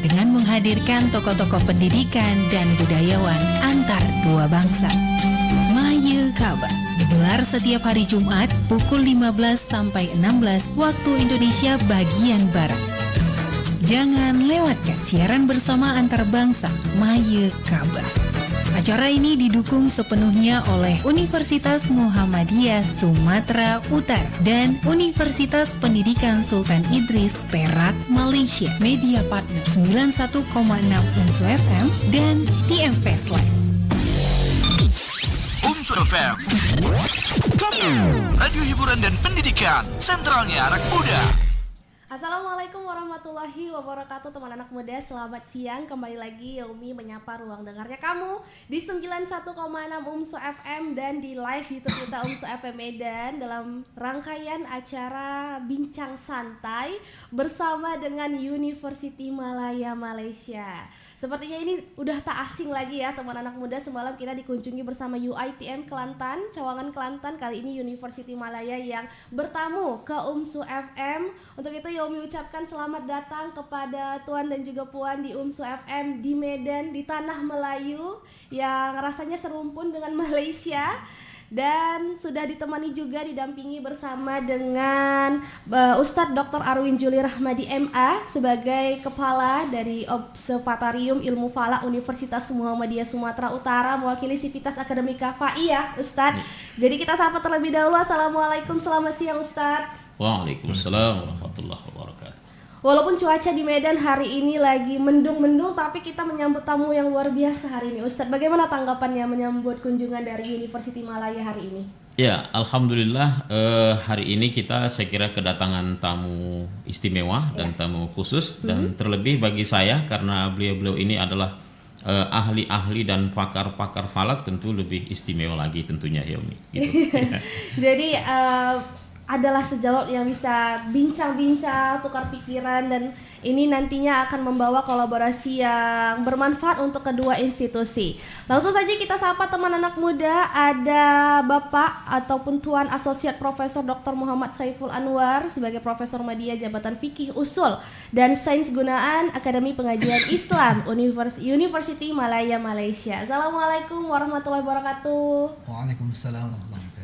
dengan menghadirkan tokoh-tokoh pendidikan dan budayawan antar dua bangsa. Maye Kabar digelar setiap hari Jumat pukul 15 sampai 16 waktu Indonesia bagian Barat. Jangan lewatkan siaran bersama antar bangsa Maye Kabar. Acara ini didukung sepenuhnya oleh Universitas Muhammadiyah Sumatera Utara dan Universitas Pendidikan Sultan Idris Perak, Malaysia. Media partner 91,6 UMSU FM dan TM Fest Live. UMSU FM, radio hiburan dan pendidikan, sentralnya anak muda. Assalamualaikum warahmatullahi wabarakatuh teman anak muda, selamat siang. Kembali lagi Yomi menyapa ruang dengarnya kamu di 91,6 UMSU FM dan di live YouTube kita UMSU FM Medan dalam rangkaian acara Bincang Santai bersama dengan University Malaya Malaysia. Sepertinya ini udah tak asing lagi ya teman anak muda, semalam kita dikunjungi bersama UiTM Kelantan, Cawangan Kelantan. Kali ini University Malaya yang bertamu ke UMSU FM. Untuk itu Yomi ucapkan selamat datang kepada Tuan dan juga Puan di UMSU FM di Medan, di Tanah Melayu yang rasanya serumpun dengan Malaysia. Dan sudah ditemani juga didampingi bersama dengan Ustadz Dr. Arwin Juli Rahmadi MA sebagai Kepala dari Observatorium Ilmu Falak Universitas Muhammadiyah Sumatera Utara, mewakili Sivitas Akademika FAI ya Ustadz. Jadi kita sapa terlebih dahulu. Assalamualaikum, selamat siang Ustadz. Waalaikumsalam warahmatullahi wabarakatuh. Walaupun cuaca di Medan hari ini lagi mendung-mendung, tapi kita menyambut tamu yang luar biasa hari ini. Ustadz, bagaimana tanggapannya menyambut kunjungan dari University Malaya hari ini? Ya, alhamdulillah hari ini saya kira kedatangan tamu istimewa dan tamu khusus, dan terlebih bagi saya karena beliau-beliau ini adalah ahli-ahli dan pakar-pakar falak, tentu lebih istimewa lagi tentunya Yomi. Gitu. Jadi adalah sejawat yang bisa bincang-bincang, tukar pikiran, dan ini nantinya akan membawa kolaborasi yang bermanfaat untuk kedua institusi. Langsung saja kita sapa teman anak muda, ada Bapak ataupun Tuan Asosiat Profesor Dr. Muhammad Saiful Anwar sebagai Profesor Media Jabatan Fikih Usul dan Sains Gunaan Akademi Pengajian Islam University Malaya Malaysia. Assalamualaikum warahmatullahi wabarakatuh. Waalaikumsalam warahmatullahi wabarakatuh.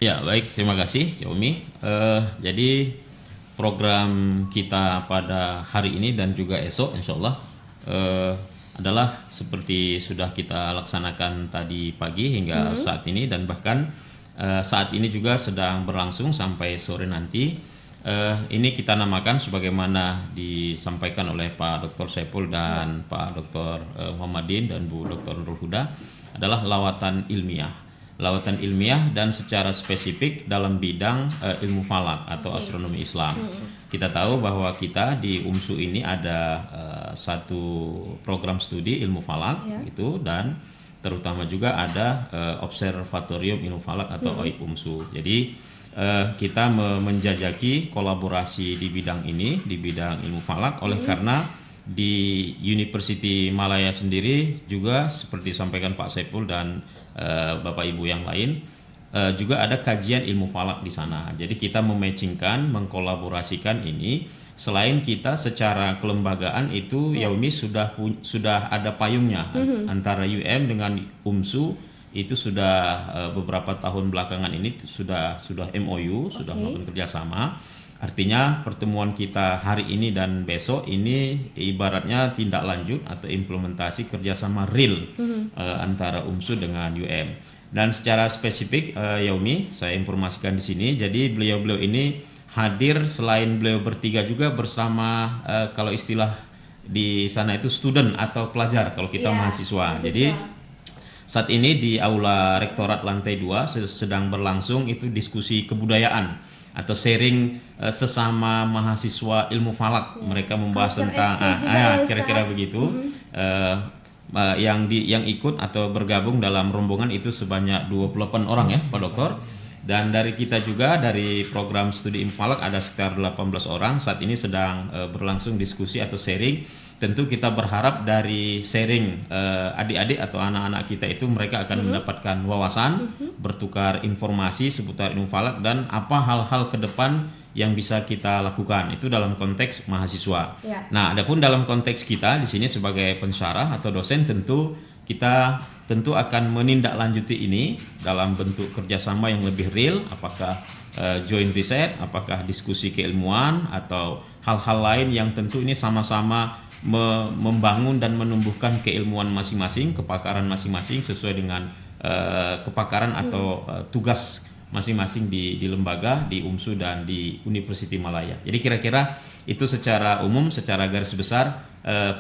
Ya, baik, terima kasih Yomi. Jadi program kita pada hari ini dan juga esok insyaallah adalah seperti sudah kita laksanakan tadi pagi hingga saat ini, dan bahkan saat ini juga sedang berlangsung sampai sore nanti. Ini kita namakan sebagaimana disampaikan oleh Pak Dr. Saiful dan Pak Dr. Muhammadin dan Bu Dr. Nurul Huda, adalah lawatan ilmiah dan secara spesifik dalam bidang ilmu falak atau astronomi Islam. Kita tahu bahwa kita di UMSU ini ada satu program studi ilmu falak gitu, dan terutama juga ada Observatorium Ilmu Falak atau OIP UMSU. Jadi kita menjajaki kolaborasi di bidang ini, di bidang ilmu falak, oleh karena di University Malaya sendiri juga seperti disampaikan Pak Saiful dan Bapak Ibu yang lain, juga ada kajian ilmu falak di sana. Jadi kita mematchingkan, mengkolaborasikan ini. Selain kita secara kelembagaan itu Yaumi sudah ada payungnya antara UM dengan UMSU, itu sudah beberapa tahun belakangan ini sudah MOU, sudah melakukan kerjasama. Artinya pertemuan kita hari ini dan besok ini ibaratnya tindak lanjut atau implementasi kerjasama real antara UMSU dengan UM. Dan secara spesifik Yaumi, saya informasikan di sini, jadi beliau-beliau ini hadir selain beliau bertiga juga bersama kalau istilah di sana itu student atau pelajar kalau kita mahasiswa. Jadi saat ini di Aula Rektorat Lantai 2 sedang berlangsung itu diskusi kebudayaan atau sharing sesama mahasiswa ilmu falak. Mereka membahas tentang kira-kira begitu. Yang ikut atau bergabung dalam rombongan itu sebanyak 28 orang ya Pak Dokter. Dan dari kita juga dari program studi ilmu falak ada sekitar 18 orang. Saat ini sedang berlangsung diskusi atau sharing. Tentu kita berharap dari sharing adik-adik atau anak-anak kita itu mereka akan mendapatkan wawasan, bertukar informasi seputar ilmu falak, dan apa hal-hal ke depan yang bisa kita lakukan. Itu dalam konteks mahasiswa. Ya. Nah, adapun dalam konteks kita di sini sebagai pensyarah atau dosen, kita akan menindaklanjuti ini dalam bentuk kerjasama yang lebih real, apakah joint riset, apakah diskusi keilmuan atau hal-hal lain yang tentu ini sama-sama membangun dan menumbuhkan keilmuan masing-masing, kepakaran masing-masing sesuai dengan kepakaran atau tugas masing-masing di lembaga, di UMSU dan di Universiti Malaya. Jadi kira-kira itu secara umum, secara garis besar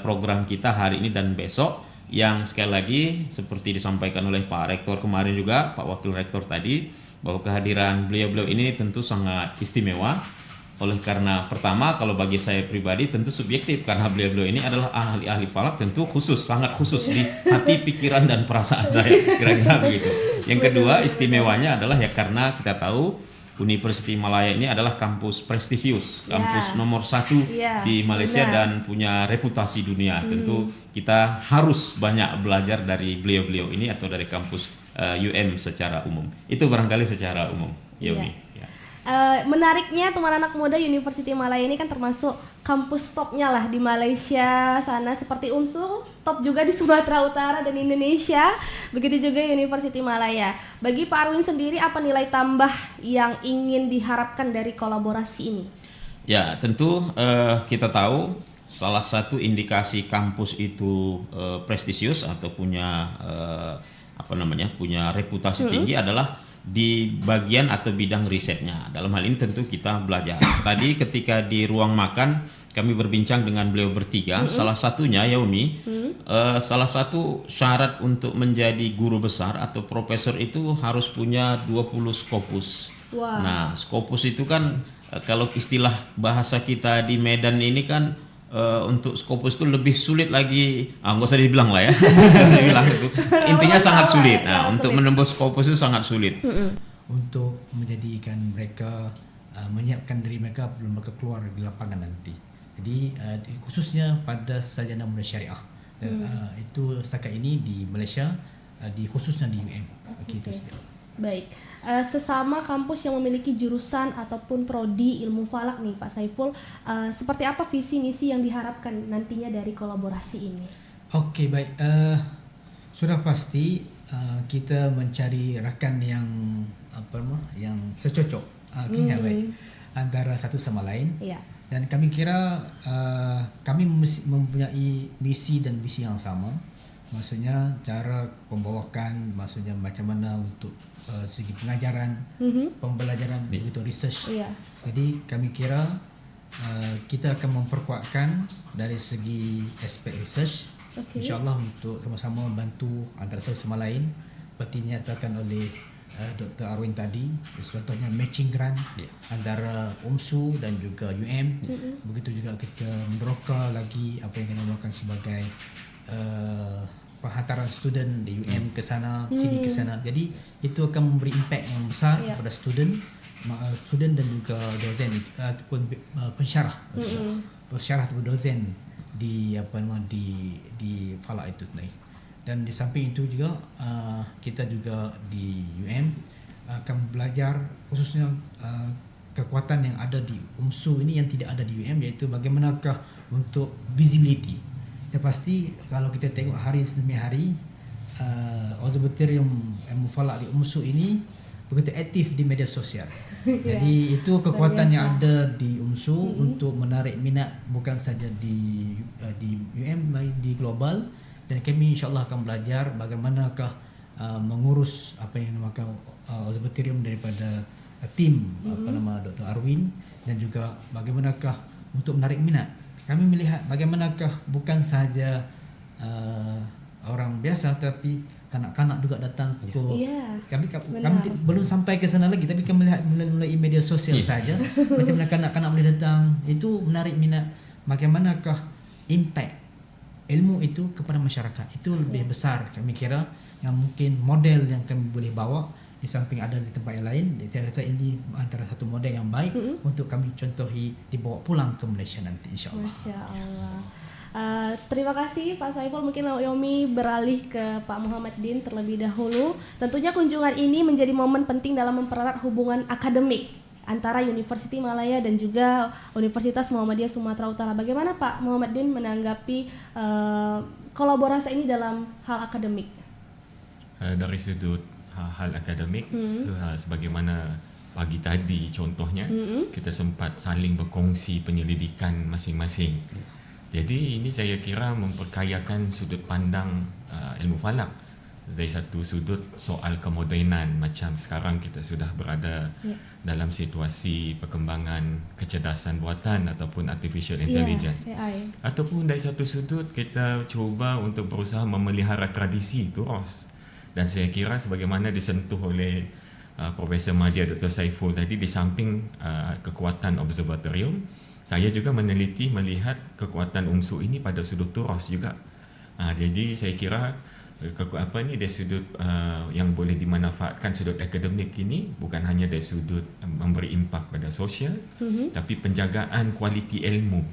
program kita hari ini dan besok, yang sekali lagi seperti disampaikan oleh Pak Rektor kemarin juga, Pak Wakil Rektor tadi, bahwa kehadiran beliau-beliau ini tentu sangat istimewa. Oleh karena pertama, kalau bagi saya pribadi tentu subjektif, karena beliau-beliau ini adalah ahli-ahli falak, tentu khusus, sangat khusus di hati, pikiran dan perasaan saya, kira-kira begitu. Yang kedua, istimewanya adalah ya karena kita tahu Universiti Malaya ini adalah kampus prestisius, kampus nomor 1 di Malaysia dan punya reputasi dunia. Tentu kita harus banyak belajar dari beliau-beliau ini atau dari kampus UM secara umum. Itu barangkali secara umum, Yaumi. Menariknya teman anak muda Universiti Malaya ini kan termasuk kampus topnya lah di Malaysia sana, seperti UMSU top juga di Sumatera Utara dan Indonesia, begitu juga Universiti Malaya. Bagi Pak Arwin sendiri, apa nilai tambah yang ingin diharapkan dari kolaborasi ini? Ya, tentu kita tahu salah satu indikasi kampus itu prestisius atau punya punya reputasi tinggi adalah di bagian atau bidang risetnya. Dalam hal ini tentu kita belajar. Tadi ketika di ruang makan kami berbincang dengan beliau bertiga, salah satunya Yaumi, salah satu syarat untuk menjadi guru besar atau profesor itu harus punya 20 Scopus. Wow. Nah, Scopus itu kan kalau istilah bahasa kita di Medan ini kan untuk Scopus itu lebih sulit lagi, nggak usah dibilang lah ya. Saya bilang itu intinya sangat sulit. Nah, untuk menembus Scopus itu sangat sulit. Untuk menjadikan mereka menyiapkan diri mereka belum mereka keluar di lapangan nanti. Jadi khususnya pada sarjana muda syariah. Itu setakat ini di Malaysia, khususnya di UM. Begitu. Baik. Sesama kampus yang memiliki jurusan ataupun prodi ilmu falak nih Pak Saiful, seperti apa visi misi yang diharapkan nantinya dari kolaborasi ini? Oke, baik. Sudah pasti kita mencari rakan yang yang secocok, baik antara satu sama lain. Iya. Dan kami kira kami mempunyai misi dan visi yang sama. Maksudnya cara pembawakan, maksudnya macam mana untuk segi pengajaran, pembelajaran, begitu research. Iya. Jadi kami kira kita akan memperkuatkan dari segi aspek research. InsyaAllah untuk sama-sama membantu antara satu sama lain. Seperti dinyatakan oleh Dr. Arwin tadi, contohnya matching grant antara UMSU dan juga UM. Begitu juga kita meneroka lagi apa yang kita namakan sebagai penghantaran student di UM ke sana, sini ke sana. Jadi itu akan memberi impact yang besar kepada student dan juga dosen ataupun pensyarah ataupun dosen di falak itu tadi. Dan di samping itu juga kita juga di UM akan belajar khususnya kekuatan yang ada di UMSU ini yang tidak ada di UM, yaitu bagaimanakah untuk visibility. Ya pasti kalau kita tengok hari demi hari Observatorium Ilmu Falak di UMSU ini begitu aktif di media sosial. Jadi itu kekuatan yang ada di UMSU untuk menarik minat bukan saja di UM, di global. Dan kami insyaAllah akan belajar bagaimanakah mengurus apa yang dinamakan observatorium daripada tim Dr. Arwin, dan juga bagaimanakah untuk menarik minat. Kami melihat bagaimanakah bukan sahaja orang biasa, tapi kanak-kanak juga datang pukul. Kami belum sampai ke sana lagi, tapi kami melihat melalui media sosial saja macam mana kanak-kanak boleh datang. Itu menarik minat. Bagaimanakah impact ilmu itu kepada masyarakat, itu lebih besar kami kira, yang mungkin model yang kami boleh bawa di samping ada di tempat yang lain. Saya rasa ini antara satu model yang baik untuk kami contohi dibawa pulang ke Malaysia nanti, insyaAllah. Masya Allah. Terima kasih Pak Saiful. Mungkin Yomi beralih ke Pak Muhammad Din terlebih dahulu. Tentunya kunjungan ini menjadi momen penting dalam mempererat hubungan akademik antara Universiti Malaya dan juga Universitas Muhammadiyah Sumatera Utara. Bagaimana Pak Muhammadin menanggapi kolaborasi ini dalam hal akademik? Dari sudut hal akademik, sebagaimana pagi tadi contohnya, kita sempat saling berkongsi penyelidikan masing-masing. Jadi ini saya kira memperkayakan sudut pandang ilmu falak. Dari satu sudut soal kemodenan, macam sekarang kita sudah berada dalam situasi perkembangan kecerdasan buatan ataupun artificial intelligence. AI. Ataupun dari satu sudut kita cuba untuk berusaha memelihara tradisi turas. Dan saya kira sebagaimana disentuh oleh Profesor Madya Dr. Saiful tadi, di samping kekuatan observatorium, saya juga meneliti melihat kekuatan UMSU ini pada sudut turas juga. Jadi saya kira dari sudut yang boleh dimanfaatkan sudut akademik ini bukan hanya dari sudut memberi impak pada sosial, tapi penjagaan kualiti ilmu.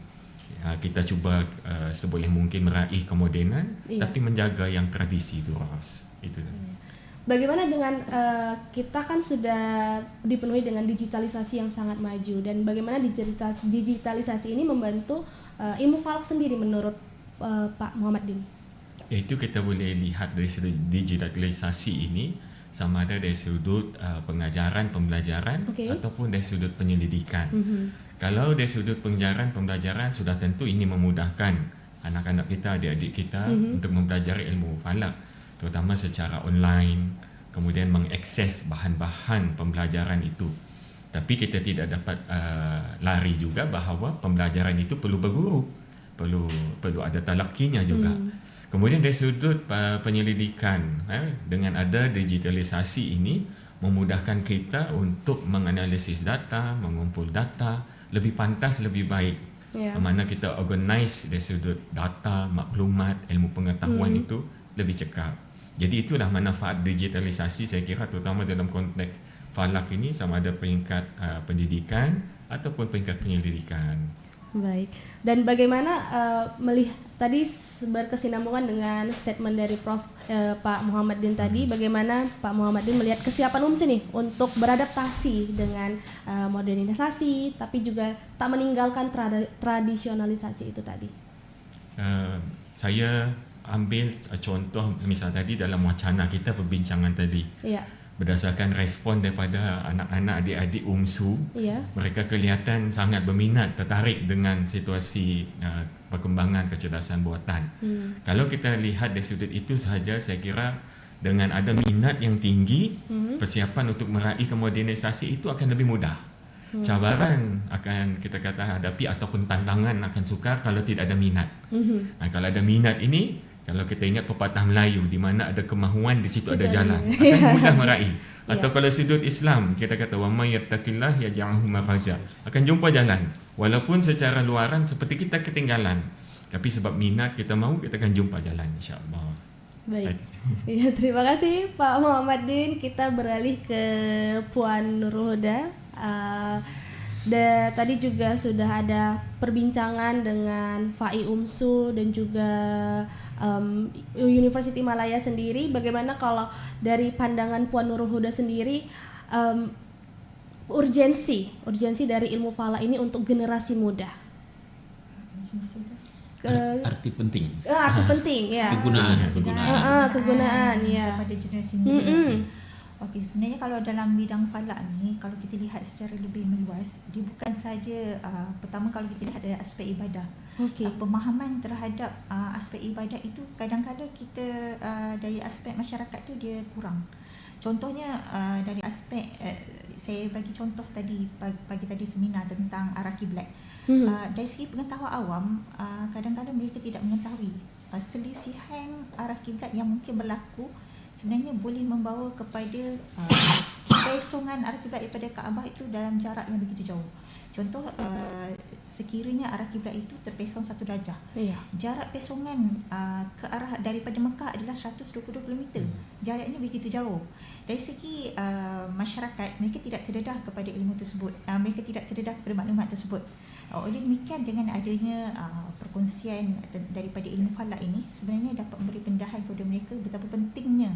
Kita cuba seboleh mungkin meraih kemodenan, tapi menjaga yang tradisi turas. Itu. Bagaimana dengan kita kan sudah dipenuhi dengan digitalisasi yang sangat maju, dan bagaimana digitalisasi ini membantu ilmu falak sendiri menurut Pak Muhammadin? Itu kita boleh lihat dari sudut digitalisasi ini sama ada dari sudut pengajaran, pembelajaran ataupun dari sudut penyelidikan. Kalau dari sudut pengajaran, pembelajaran sudah tentu ini memudahkan anak-anak kita, adik-adik kita untuk mempelajari ilmu falak, terutama secara online, kemudian mengakses bahan-bahan pembelajaran itu. Tapi kita tidak dapat lari juga bahawa pembelajaran itu perlu berguru, perlu ada talakinya juga. Kemudian dari sudut penyelidikan, dengan ada digitalisasi ini memudahkan kita untuk menganalisis data, mengumpul data lebih pantas, lebih baik. Mana kita organize dari sudut data, maklumat, ilmu pengetahuan itu lebih cekap. Jadi itulah manfaat digitalisasi, saya kira, terutama dalam konteks falak ini, sama ada peringkat pendidikan ataupun peringkat penyelidikan. Baik. Dan bagaimana melihat tadi berkesinambungan dengan statement dari Prof. Pak Muhammadin tadi, bagaimana Pak Muhammadin melihat kesiapan UMSI nih untuk beradaptasi dengan modernisasi, tapi juga tak meninggalkan tradisionalisasi itu tadi? Saya ambil contoh misal tadi dalam wacana kita perbincangan tadi. Berdasarkan respon daripada anak-anak adik-adik UMSU, mereka kelihatan sangat berminat, tertarik dengan situasi perkembangan kecerdasan buatan. Kalau kita lihat dari sudut itu sahaja, saya kira dengan ada minat yang tinggi, persiapan untuk meraih kemodernisasi itu akan lebih mudah. Cabaran akan kita kata hadapi ataupun tantangan akan sukar kalau tidak ada minat. Kalau ada minat ini, kalau kita ingat pepatah Melayu, di mana ada kemahuan di situ ada jalan, akan mudah meraih. Atau kalau sudut Islam, kita kata wa may yattaqillah yaj'alhu makhraja, akan jumpa jalan. Walaupun secara luaran seperti kita ketinggalan, tapi sebab minat kita mahu, kita akan jumpa jalan, insya-Allah. Baik. Ya, terima kasih Pak Muhammadin. Kita beralih ke Puan Nurul Huda. Tadi juga sudah ada perbincangan dengan FAI UMSU dan juga Universiti Malaya sendiri. Bagaimana kalau dari pandangan Puan Nurul Huda sendiri, urgensi dari ilmu falak ini untuk generasi muda? Arti penting. Arti penting, ya. Kegunaan, ya. Pada generasi muda. Okey, sebenarnya kalau dalam bidang falak ni, kalau kita lihat secara lebih meluas, dia bukan saja pertama kalau kita lihat dari aspek ibadah. Pemahaman terhadap aspek ibadah itu kadang-kadang kita dari aspek masyarakat tu dia kurang. Contohnya dari aspek saya bagi contoh tadi pagi tadi seminar tentang arah kiblat. Dari segi pengetahuan awam, kadang-kadang mereka tidak mengetahui perselisihan arah kiblat yang mungkin berlaku sebenarnya boleh membawa kepada pesongan arah kiblat daripada Kaabah itu dalam jarak yang begitu jauh. Contoh, sekiranya arah kiblat itu terpesong 1 darjah, jarak pesongan ke arah daripada Mekah adalah 122 km. Jaraknya begitu jauh. Dari segi masyarakat, mereka tidak terdedah kepada ilmu tersebut, mereka tidak terdedah kepada maklumat tersebut. Oleh demikian, dengan adanya perkongsian daripada ilmu falak ini, sebenarnya dapat memberi pendedahan kepada mereka betapa pentingnya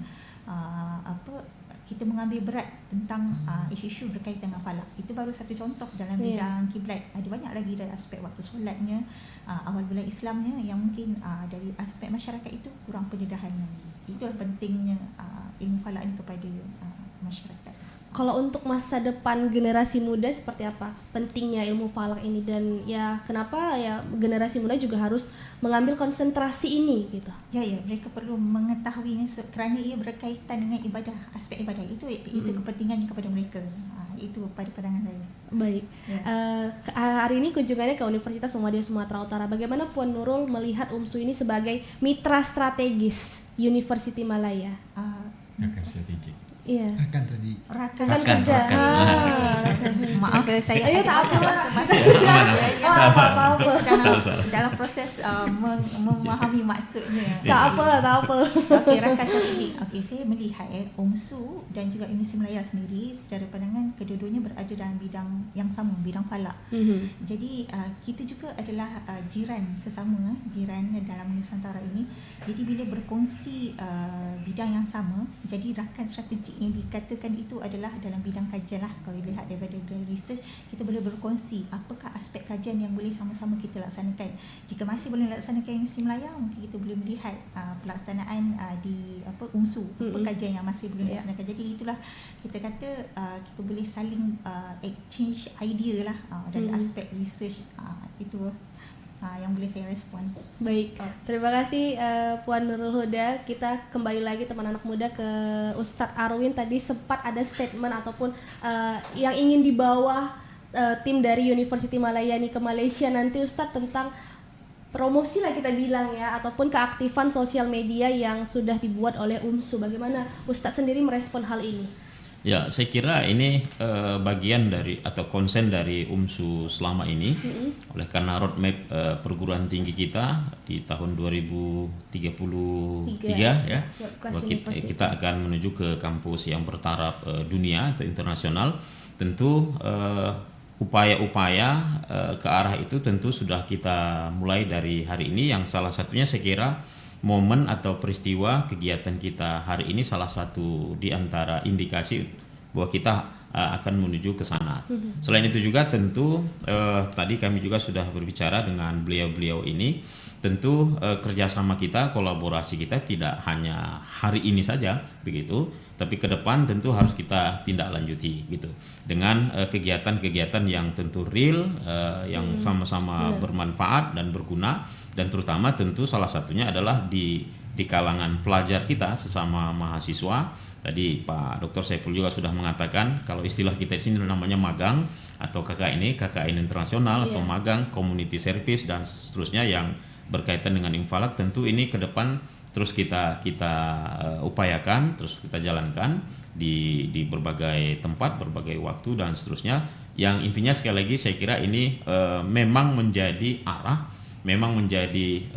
kita mengambil berat tentang isu-isu berkaitan dengan falak. Itu baru satu contoh dalam bidang kiblat. Ada banyak lagi dari aspek waktu solatnya, awal bulan Islamnya yang mungkin dari aspek masyarakat itu kurang pendedahannya. Itulah pentingnya ilmu falak ini kepada masyarakat. Kalau untuk masa depan generasi muda seperti apa pentingnya ilmu falak ini, dan ya kenapa ya generasi muda juga harus mengambil konsentrasi ini gitu? Ya, mereka perlu mengetahuinya kerana ia berkaitan dengan ibadah, aspek ibadah itu kepentingannya kepada mereka. Itu pada pandangan saya. Baik. Hari ini kunjungannya ke Universitas Muhammadiyah Sumatera Utara. Bagaimana Puan Nurul melihat UMSU ini sebagai mitra strategis University Malaya? Akan strategik. Iya. Akan terjadi. Rakan kerja. Maaf saya tak apa. dalam proses memahami maksudnya. Tak apa. Okey, rakan strategik. Okey, saya melihat UMSU dan juga Universiti Malaya sendiri secara pandangan kedua-duanya berada dalam bidang yang sama, bidang falak. Jadi kita juga adalah jiran sesama, jiran dalam Nusantara ini. Jadi bila berkongsi bidang yang sama, jadi rakan strategik yang dikatakan itu adalah dalam bidang kajian lah. Kalau dilihat daripada research, kita boleh berkongsi apakah aspek kajian yang boleh sama-sama kita laksanakan. Jika masih boleh laksanakan Universiti Malaya, mungkin kita boleh melihat pelaksanaan di UMSU, apa kajian yang masih boleh laksanakan. Jadi itulah kita kata kita boleh saling exchange idea lah dari aspek research. Itu yang boleh saya respon. Baik, terima kasih Puan Nurul Huda. Kita kembali lagi teman anak muda ke Ustadz Arwin. Tadi sempat ada statement ataupun yang ingin dibawa tim dari University Malaya ini ke Malaysia nanti Ustadz, tentang promosi lah kita bilang ya, ataupun keaktifan sosial media yang sudah dibuat oleh UMSU. Bagaimana Ustadz sendiri merespon hal ini? Ya, saya kira ini bagian dari atau konsen dari UMSU selama ini. Oleh karena roadmap perguruan tinggi kita di tahun 2033 ya, kita akan menuju ke kampus yang bertaraf dunia atau internasional. Tentu upaya-upaya ke arah itu tentu sudah kita mulai dari hari ini, yang salah satunya saya kira momen atau peristiwa kegiatan kita hari ini salah satu di antara indikasi bahwa kita akan menuju ke sana. Selain itu juga tentu tadi kami juga sudah berbicara dengan beliau-beliau ini, tentu kerjasama kita, kolaborasi kita tidak hanya hari ini saja begitu, tapi ke depan tentu harus kita tindak lanjuti gitu dengan kegiatan-kegiatan yang tentu real, yang sama-sama bermanfaat dan berguna, dan terutama tentu salah satunya adalah di kalangan pelajar kita sesama mahasiswa. Tadi Pak Dr. Saiful juga sudah mengatakan kalau istilah kita di sini namanya magang atau KKN internasional atau magang community service dan seterusnya yang berkaitan dengan infalak. Tentu ini ke depan terus kita upayakan, terus kita jalankan di berbagai tempat, berbagai waktu dan seterusnya. Yang intinya sekali lagi saya kira ini memang menjadi arah, memang menjadi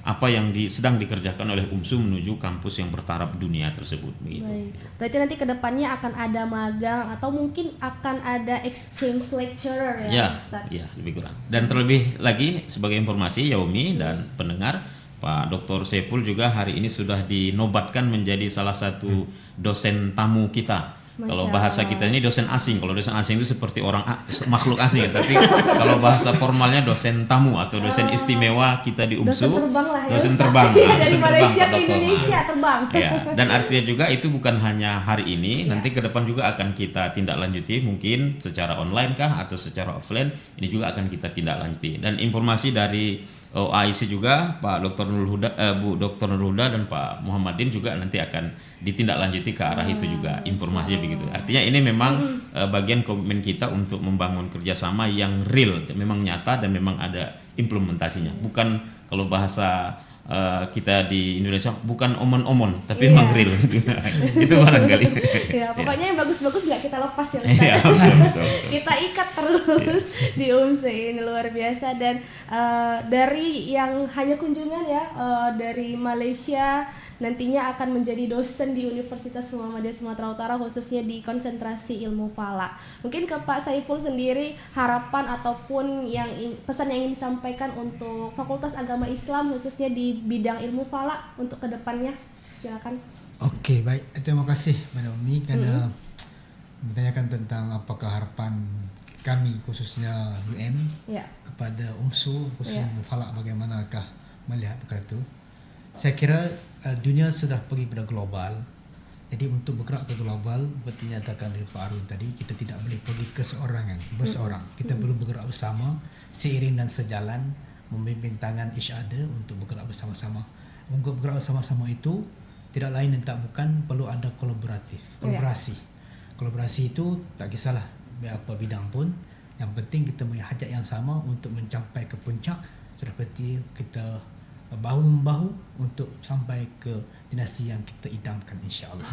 apa yang sedang dikerjakan oleh UMSU menuju kampus yang bertaraf dunia tersebut begitu. Baik. Berarti nanti kedepannya akan ada magang atau mungkin akan ada exchange lecturer ya, Ustaz? Ya, lebih kurang. Dan terlebih lagi sebagai informasi Yaumi dan pendengar, Pak Dr. Saiful juga hari ini sudah dinobatkan menjadi salah satu dosen tamu kita. Kalau bahasa kita ini dosen asing. Kalau dosen asing itu seperti orang makhluk asing ya. Tapi kalau bahasa formalnya dosen tamu atau dosen istimewa kita di UMSU. Dosen terbang lah ya. Dosen terbang. Dari Malaysia ke Indonesia terbang. Ya, dan artinya juga itu bukan hanya hari ini. Nanti ke depan juga akan kita tindak lanjuti. Mungkin secara online kah atau secara offline. Ini juga akan kita tindak lanjuti. Dan informasi dari OAIC juga Pak Dr. Nurul Huda, Bu Dr. Nurul Huda dan Pak Muhammadin juga nanti akan ditindaklanjuti ke arah itu juga informasinya begitu. Artinya ini memang bagian komitmen kita untuk membangun kerjasama yang real, memang nyata dan memang ada implementasinya. Bukan kalau bahasa kita di Indonesia bukan omon-omon tapi memang real. Itu barangkali. Ya, pokoknya yang bagus-bagus nggak kita lepas ya Ustaz. Kita ikat terus di UMSU ini luar biasa. Dan dari yang hanya kunjungan ya dari Malaysia nantinya akan menjadi dosen di Universitas Muhammadiyah Sumatera Utara khususnya di konsentrasi ilmu falak. Mungkin ke Pak Saiful sendiri harapan ataupun pesan yang ingin disampaikan untuk Fakultas Agama Islam khususnya di bidang ilmu falak untuk kedepannya, silakan. Okey, baik. Terima kasih Mbak Umi kerana bertanyakan tentang apakah harapan kami khususnya UM kepada UMSU khususnya Falak bagaimanakah melihat perkara itu. Saya kira dunia sudah pergi pada global. Jadi untuk bergerak ke global seperti dinyatakan oleh Pak Arun tadi, kita tidak boleh pergi keseorangan, berseorang. Kita perlu bergerak bersama, seiring dan sejalan, membimbing tangan each other untuk bergerak bersama-sama. Untuk bergerak bersama-sama itu tidak lain dan tak bukan perlu ada kolaborasi. Kolaborasi itu tak kisahlah apa bidang pun, yang penting kita punya hajat yang sama untuk mencapai ke puncak, seperti kita bahu-membahu untuk sampai ke dinasti yang kita idamkan, insya-Allah.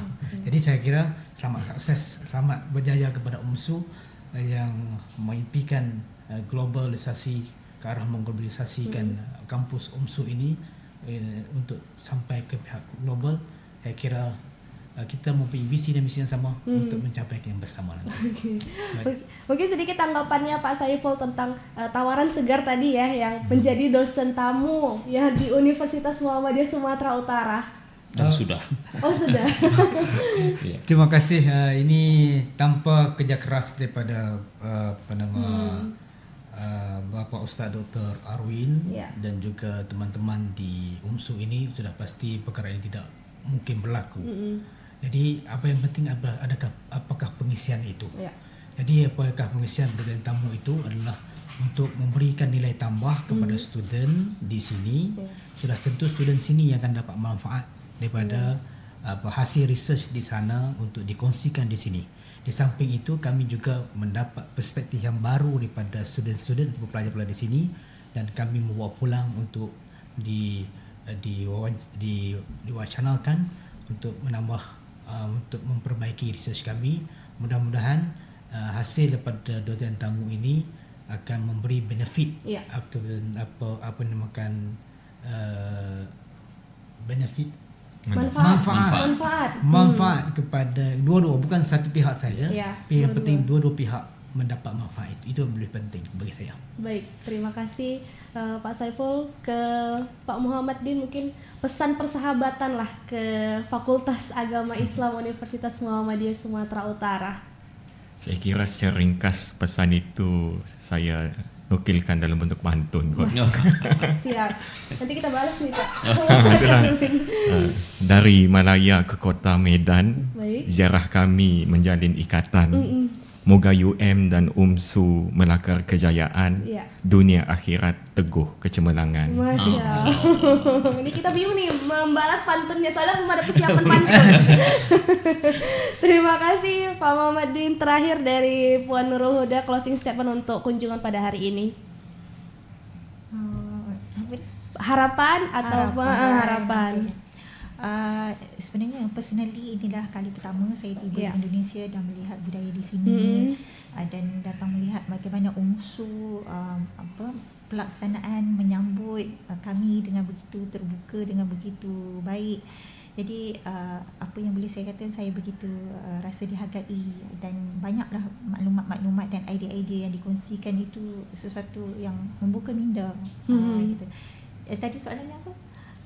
Jadi saya kira selamat sukses, selamat berjaya kepada UMSU yang mengimpikan globalisasi, ke arah mengglobalisasikan kampus UMSU ini untuk sampai ke pihak global. Saya kira kita mempunyai visi dan misi yang sama untuk mencapai yang bersama nanti. Mungkin sedikit tanggapannya Pak Saiful tentang tawaran segar tadi ya, yang menjadi dosen tamu ya di Universitas Muhammadiyah Sumatera Utara. Dan sudah. Oh sudah. Terima kasih. Ini tanpa kerja keras daripada Bapak Ustaz Dr. Arwin dan juga teman-teman di UMSU ini, sudah pasti perkara ini tidak mungkin berlaku. Jadi apa yang penting apakah pengisian itu. Jadi apakah pengisian dosen tamu itu adalah untuk memberikan nilai tambah kepada student di sini. Sudah tentu student sini yang akan dapat manfaat daripada hasil research di sana untuk dikongsikan di sini. Di samping itu kami juga mendapat perspektif yang baru daripada student-student atau pelajar-pelajar di sini, dan kami membawa pulang untuk diwacanakan untuk menambah untuk memperbaiki research kami. Mudah-mudahan hasil daripada dosen tamu ini akan memberi benefit apa dinamakan benefit manfaat kepada dua-dua, bukan satu pihak saja. Yang penting dua-dua pihak mendapat manfaat. Itu lebih penting bagi saya. Baik, terima kasih Pak Saiful. Ke Pak Muhammadin mungkin pesan persahabatan lah ke Fakultas Agama Islam Universitas Muhammadiyah Sumatera Utara. Saya kira secara ringkas pesan itu saya nukilkan dalam bentuk pantun. Siap. Nanti kita balas nih Pak. Dari Malaya ke kota Medan, ziarah kami menjalin ikatan. Moga UM dan UMSU melakar kejayaan, dunia akhirat teguh kecemerlangan. Masya Allah. Ini kita bingung nih membalas pantunnya, soalnya belum ada persiapan pantun. Terima kasih Pak Muhammadin. Terakhir dari Puan Nurul Huda, closing statement untuk kunjungan pada hari ini. Harapan atau harapan? Sebenarnya personally inilah kali pertama saya tiba di Indonesia dan melihat budaya di sini, dan datang melihat bagaimana UMSU pelaksanaan menyambut kami dengan begitu terbuka, dengan begitu baik. Jadi apa yang boleh saya kata, saya begitu rasa dihargai, dan banyaklah maklumat-maklumat dan idea-idea yang dikongsikan itu sesuatu yang membuka minda. Gitu. Tadi soalannya apa?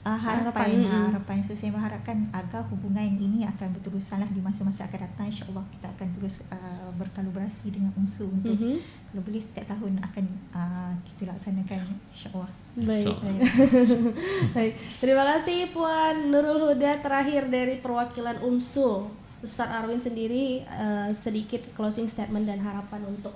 Harapan. So saya mengharapkan agar hubungan ini akan berterusanlah di masa-masa akan datang. InsyaAllah kita akan terus berkolaborasi dengan UMSU untuk kalau boleh setiap tahun akan kita laksanakan, insyaAllah. Baik. Terima kasih Puan Nurul Huda. Terakhir dari perwakilan UMSU, Ustaz Arwin sendiri, sedikit closing statement dan harapan untuk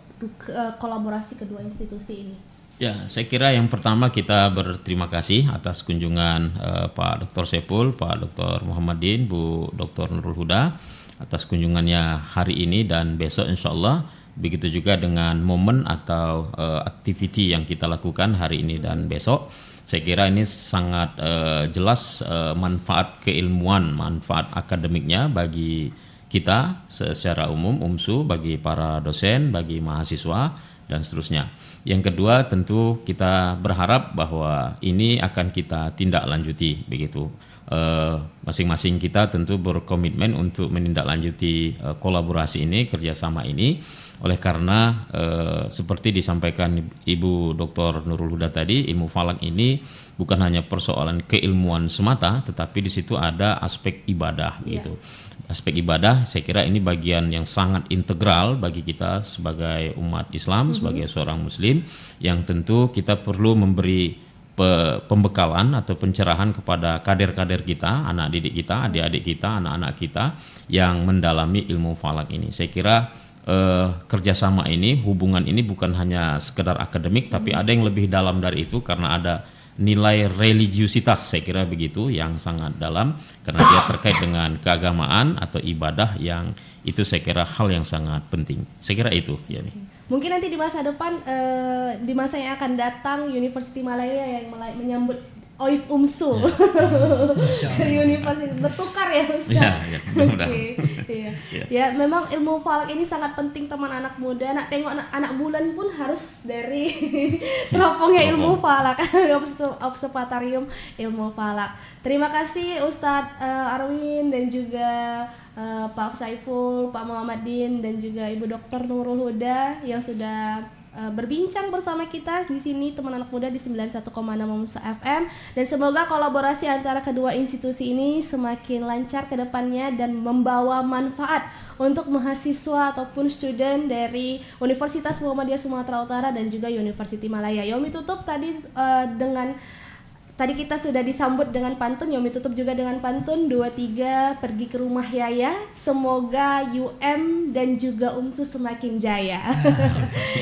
kolaborasi kedua institusi ini. Ya, saya kira yang pertama kita berterima kasih atas kunjungan Pak Dr. Saiful, Pak Dr. Muhammadin, Bu Dr. Nurul Huda atas kunjungannya hari ini dan besok, insyaAllah. Begitu juga dengan momen atau aktiviti yang kita lakukan hari ini dan besok. Saya kira ini sangat jelas manfaat keilmuan, manfaat akademiknya bagi kita secara umum, UMSU, bagi para dosen, bagi mahasiswa, dan seterusnya. Yang kedua, tentu kita berharap bahwa ini akan kita tindak lanjuti begitu. Masing-masing kita tentu berkomitmen untuk menindaklanjuti kolaborasi ini, kerjasama ini. Oleh karena seperti disampaikan Ibu Dr. Nurul Huda tadi, ilmu falak ini bukan hanya persoalan keilmuan semata, tetapi di situ ada aspek ibadah gitu. Aspek ibadah saya kira ini bagian yang sangat integral bagi kita sebagai umat Islam, sebagai seorang muslim, yang tentu kita perlu memberi pembekalan atau pencerahan kepada kader-kader kita, anak didik kita, adik-adik kita, anak-anak kita yang mendalami ilmu falak ini. Saya kira kerjasama ini, hubungan ini bukan hanya sekedar akademik, tapi ada yang lebih dalam dari itu karena ada nilai religiusitas, saya kira begitu, yang sangat dalam karena dia terkait dengan keagamaan atau ibadah yang itu saya kira hal yang sangat penting. Saya kira itu ya nih. Mungkin nanti di masa depan, di masa yang akan datang, University Malaya yang menyambut OIF UMSU dari universitas bertukar ya Ustaz. Ya, mudah-mudahan. Ya, memang ilmu falak ini sangat penting teman anak muda. Nak tengok anak bulan pun harus dari teropongnya ilmu falak, observatorium ilmu falak. Terima kasih Ustadz Arwin dan juga Pak Saiful, Pak Muhammadin dan juga Ibu Dr. Nurul Huda yang sudah berbincang bersama kita di sini teman anak muda di 91,6 Musa FM, dan semoga kolaborasi antara kedua institusi ini semakin lancar ke depannya dan membawa manfaat untuk mahasiswa ataupun student dari Universitas Muhammadiyah Sumatera Utara dan juga University Malaya. Yomi tutup tadi Tadi kita sudah disambut dengan pantun, Yomi tutup juga dengan pantun 2-3 pergi ke rumah Yaya. Semoga UM dan juga UMSU semakin jaya.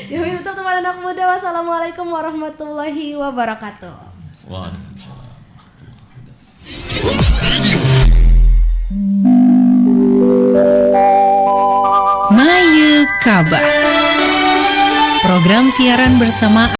Yomi tutup teman anak muda. Wassalamualaikum warahmatullahi wabarakatuh. Mayu Kabar. Program siaran bersama